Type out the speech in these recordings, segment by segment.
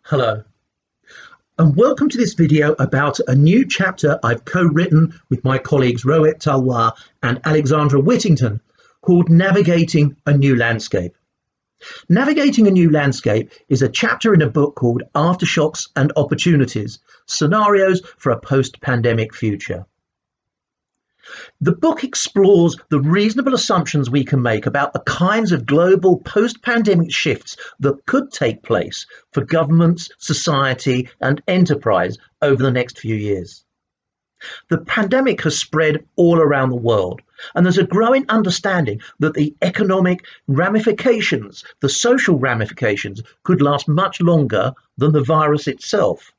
Hello, and welcome to this video about a new chapter I've co-written with my colleagues Rohit Talwar and Alexandra Whittington called Navigating a New Landscape. Navigating a New Landscape is a chapter in a book called Aftershocks and Opportunities, Scenarios for a Post-Pandemic Future. The book explores the reasonable assumptions we can make about the kinds of global post-pandemic shifts that could take place for governments, society, and enterprise over the next few years. The pandemic has spread all around the world, and there's a growing understanding that the economic ramifications, the social ramifications, could last much longer than the virus itself.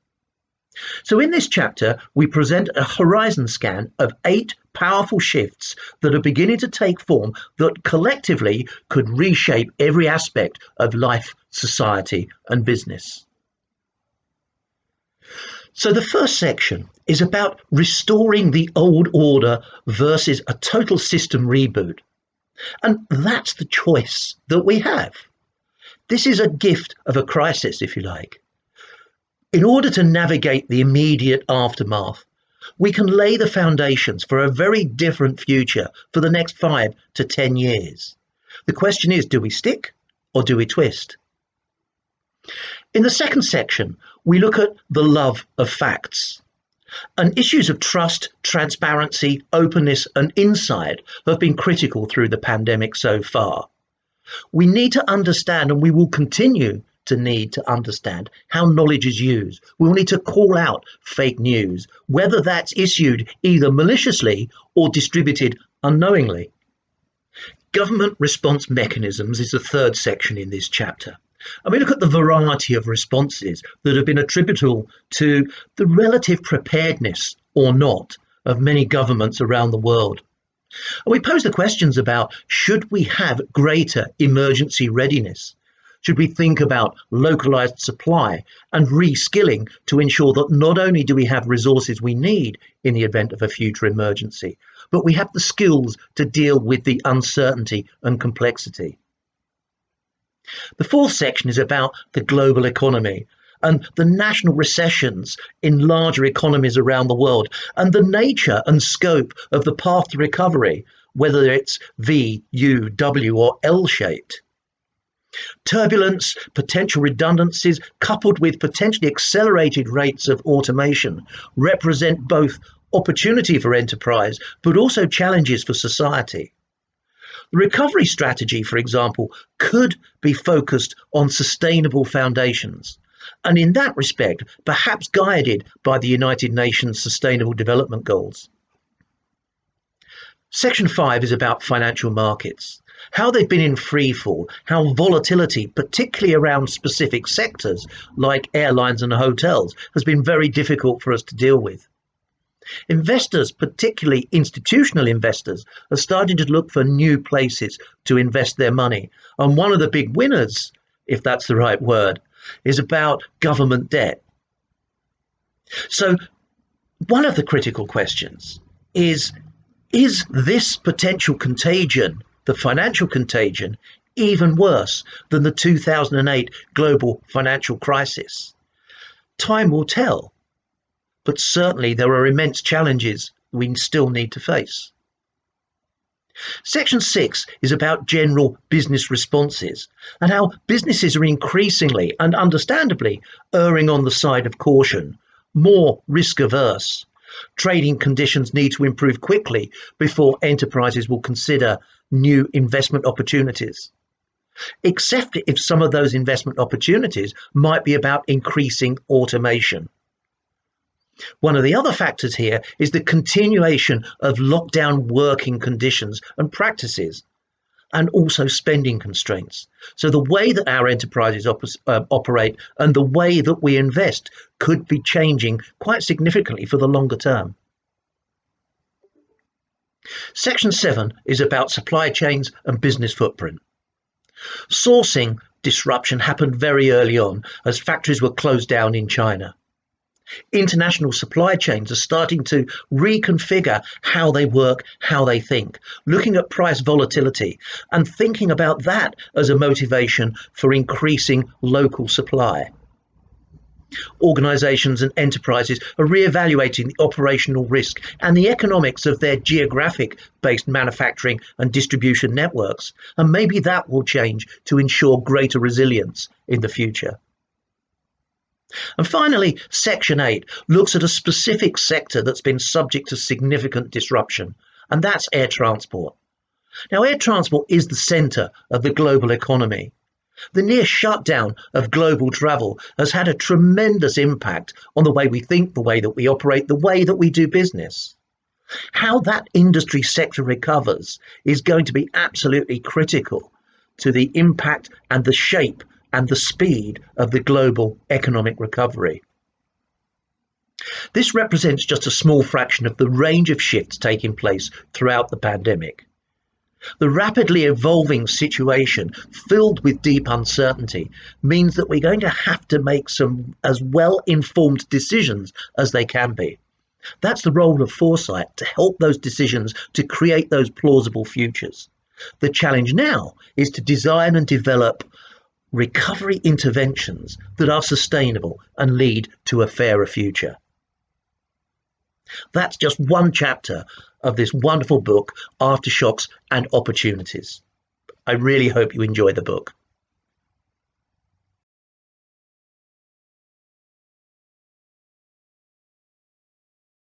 So in this chapter, we present a horizon scan of 8 powerful shifts that are beginning to take form that collectively could reshape every aspect of life, society, and business. So the first section is about restoring the old order versus a total system reboot. And that's the choice that we have. This is a gift of a crisis, if you like. In order to navigate the immediate aftermath, we can lay the foundations for a very different future for the next 5 to 10 years. The question is, do we stick or do we twist? In the second section, we look at the love of facts. And issues of trust, transparency, openness, and insight have been critical through the pandemic so far. We need to understand, and we will continue to need to understand how knowledge is used. We'll need to call out fake news, whether that's issued either maliciously or distributed unknowingly. Government response mechanisms is the third section in this chapter. And we look at the variety of responses that have been attributable to the relative preparedness or not of many governments around the world. And we pose the questions about, should we have greater emergency readiness? Should we think about localized supply and reskilling to ensure that not only do we have resources we need in the event of a future emergency, but we have the skills to deal with the uncertainty and complexity? The fourth section is about the global economy and the national recessions in larger economies around the world and the nature and scope of the path to recovery, whether it's V, U, W, or L-shaped. Turbulence, potential redundancies, coupled with potentially accelerated rates of automation, represent both opportunity for enterprise, but also challenges for society. The recovery strategy, for example, could be focused on sustainable foundations, and in that respect, perhaps guided by the United Nations Sustainable Development Goals. Section 5 is about financial markets, how they've been in freefall, how volatility, particularly around specific sectors like airlines and hotels, has been very difficult for us to deal with. Investors, particularly institutional investors, are starting to look for new places to invest their money. And one of the big winners, if that's the right word, is about government debt. So one of the critical questions is this potential contagion, the financial contagion, even worse than the 2008 global financial crisis? Time will tell, but certainly there are immense challenges we still need to face. Section 6 is about general business responses and how businesses are increasingly and understandably erring on the side of caution, more risk averse. Trading conditions need to improve quickly before enterprises will consider new investment opportunities, except if some of those investment opportunities might be about increasing automation. One of the other factors here is the continuation of lockdown working conditions and practices, and also spending constraints. So the way that our enterprises operate and the way that we invest could be changing quite significantly for the longer term. Section 7 is about supply chains and business footprint. Sourcing disruption happened very early on as factories were closed down in China. International supply chains are starting to reconfigure how they work, how they think, looking at price volatility and thinking about that as a motivation for increasing local supply. Organisations and enterprises are re-evaluating the operational risk and the economics of their geographic-based manufacturing and distribution networks, and maybe that will change to ensure greater resilience in the future. And finally, Section 8 looks at a specific sector that's been subject to significant disruption, and that's air transport. Now, air transport is the centre of the global economy. The near shutdown of global travel has had a tremendous impact on the way we think, the way that we operate, the way that we do business. How that industry sector recovers is going to be absolutely critical to the impact and the shape and the speed of the global economic recovery. This represents just a small fraction of the range of shifts taking place throughout the pandemic. The rapidly evolving situation, filled with deep uncertainty, means that we're going to have to make some as well-informed decisions as they can be. That's the role of foresight, to help those decisions to create those plausible futures. The challenge now is to design and develop recovery interventions that are sustainable and lead to a fairer future. That's just one chapter of this wonderful book, Aftershocks and Opportunities. I really hope you enjoy the book.